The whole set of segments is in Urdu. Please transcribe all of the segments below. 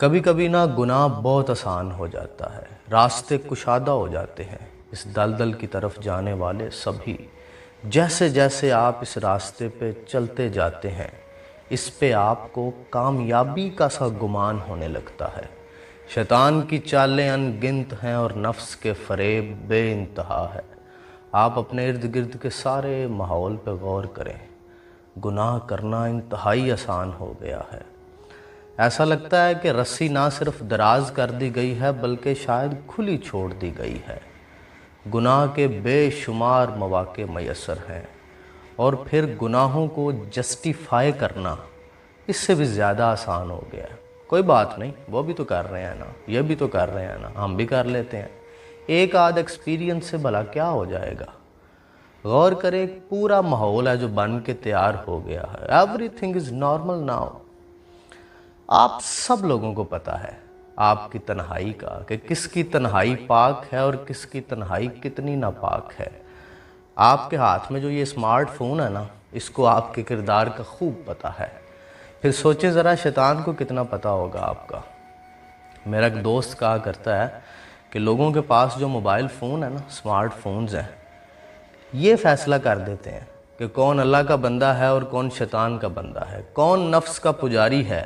کبھی کبھی نا گناہ بہت آسان ہو جاتا ہے، راستے کشادہ ہو جاتے ہیں اس دلدل کی طرف جانے والے سبھی۔ جیسے جیسے آپ اس راستے پہ چلتے جاتے ہیں اس پہ آپ کو کامیابی کا سا گمان ہونے لگتا ہے۔ شیطان کی چالیں ان گنت ہیں اور نفس کے فریب بے انتہا ہے۔ آپ اپنے ارد گرد کے سارے ماحول پہ غور کریں، گناہ کرنا انتہائی آسان ہو گیا ہے۔ ایسا لگتا ہے کہ رسی نہ صرف دراز کر دی گئی ہے بلکہ شاید کھلی چھوڑ دی گئی ہے۔ گناہ کے بے شمار مواقع میسر ہیں، اور پھر گناہوں کو جسٹیفائی کرنا اس سے بھی زیادہ آسان ہو گیا ہے۔ کوئی بات نہیں، وہ بھی تو کر رہے ہیں نا، یہ بھی تو کر رہے ہیں نا، ہم بھی کر لیتے ہیں۔ ایک آدھ ایکسپیرینس سے بھلا کیا ہو جائے گا؟ غور کریں، ایک پورا ماحول ہے جو بن کے تیار ہو گیا ہے۔ Every thing is normal now. آپ سب لوگوں کو پتہ ہے آپ کی تنہائی کا، کہ کس کی تنہائی پاک ہے اور کس کی تنہائی کتنی ناپاک ہے۔ آپ کے ہاتھ میں جو یہ اسمارٹ فون ہے نا، اس کو آپ کے کردار کا خوب پتہ ہے۔ پھر سوچیں ذرا شیطان کو کتنا پتہ ہوگا آپ کا۔ میرا ایک دوست کہا کرتا ہے کہ لوگوں کے پاس جو موبائل فون ہے نا، اسمارٹ فونز ہیں، یہ فیصلہ کر دیتے ہیں کہ کون اللہ کا بندہ ہے اور کون شیطان کا بندہ ہے، کون نفس کا پجاری ہے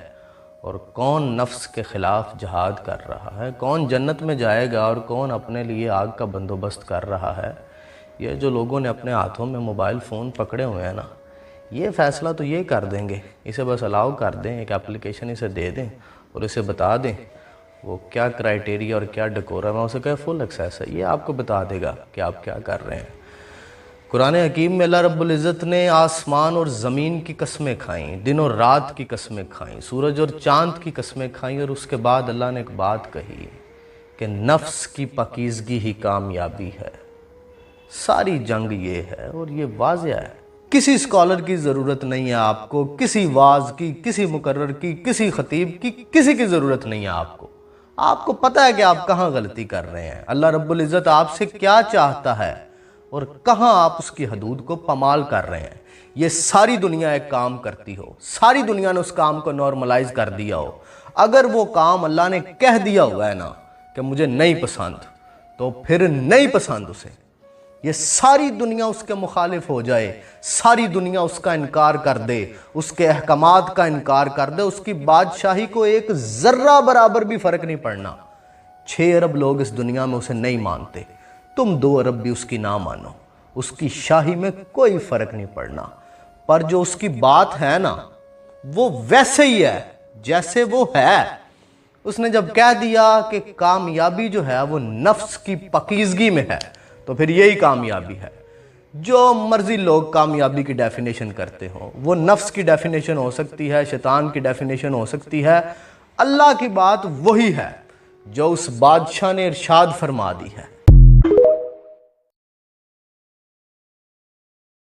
اور کون نفس کے خلاف جہاد کر رہا ہے، کون جنت میں جائے گا اور کون اپنے لیے آگ کا بندوبست کر رہا ہے۔ یہ جو لوگوں نے اپنے ہاتھوں میں موبائل فون پکڑے ہوئے ہیں نا، یہ فیصلہ تو یہ کر دیں گے، اسے بس الاؤ کر دیں، ایک اپلیکیشن اسے دے دیں اور اسے بتا دیں وہ کیا کرائٹیریا اور کیا ڈیکورم ہے، اسے کہے فل ایکسیس ہے، یہ آپ کو بتا دے گا کہ آپ کیا کر رہے ہیں۔ قرآن حکیم میں اللہ رب العزت نے آسمان اور زمین کی قسمیں کھائیں، دن اور رات کی قسمیں کھائیں، سورج اور چاند کی قسمیں کھائیں، اور اس کے بعد اللہ نے ایک بات کہی کہ نفس کی پاکیزگی ہی کامیابی ہے۔ ساری جنگ یہ ہے اور یہ واضح ہے۔ کسی اسکالر کی ضرورت نہیں ہے آپ کو، کسی واعظ کی، کسی مقرر کی، کسی خطیب کی، کسی کی ضرورت نہیں ہے آپ کو۔ آپ کو پتہ ہے کہ آپ کہاں غلطی کر رہے ہیں، اللہ رب العزت آپ سے کیا چاہتا ہے اور کہاں آپ اس کی حدود کو پامال کر رہے ہیں۔ یہ ساری دنیا ایک کام کرتی ہو، ساری دنیا نے اس کام کو نارملائز کر دیا ہو، اگر وہ کام اللہ نے کہہ دیا ہوا ہے نا کہ مجھے نہیں پسند، تو پھر نہیں پسند اسے۔ یہ ساری دنیا اس کے مخالف ہو جائے، ساری دنیا اس کا انکار کر دے، اس کے احکامات کا انکار کر دے، اس کی بادشاہی کو ایک ذرہ برابر بھی فرق نہیں پڑنا۔ 6 ارب لوگ اس دنیا میں اسے نہیں مانتے، تم 2 ارب بھی اس کی نہ مانو، اس کی شاہی میں کوئی فرق نہیں پڑنا۔ پر جو اس کی بات ہے نا، وہ ویسے ہی ہے جیسے وہ ہے۔ اس نے جب کہہ دیا کہ کامیابی جو ہے وہ نفس کی پاکیزگی میں ہے، تو پھر یہی کامیابی ہے۔ جو مرضی لوگ کامیابی کی ڈیفینیشن کرتے ہوں، وہ نفس کی ڈیفینیشن ہو سکتی ہے، شیطان کی ڈیفینیشن ہو سکتی ہے، اللہ کی بات وہی ہے جو اس بادشاہ نے ارشاد فرما دی ہے۔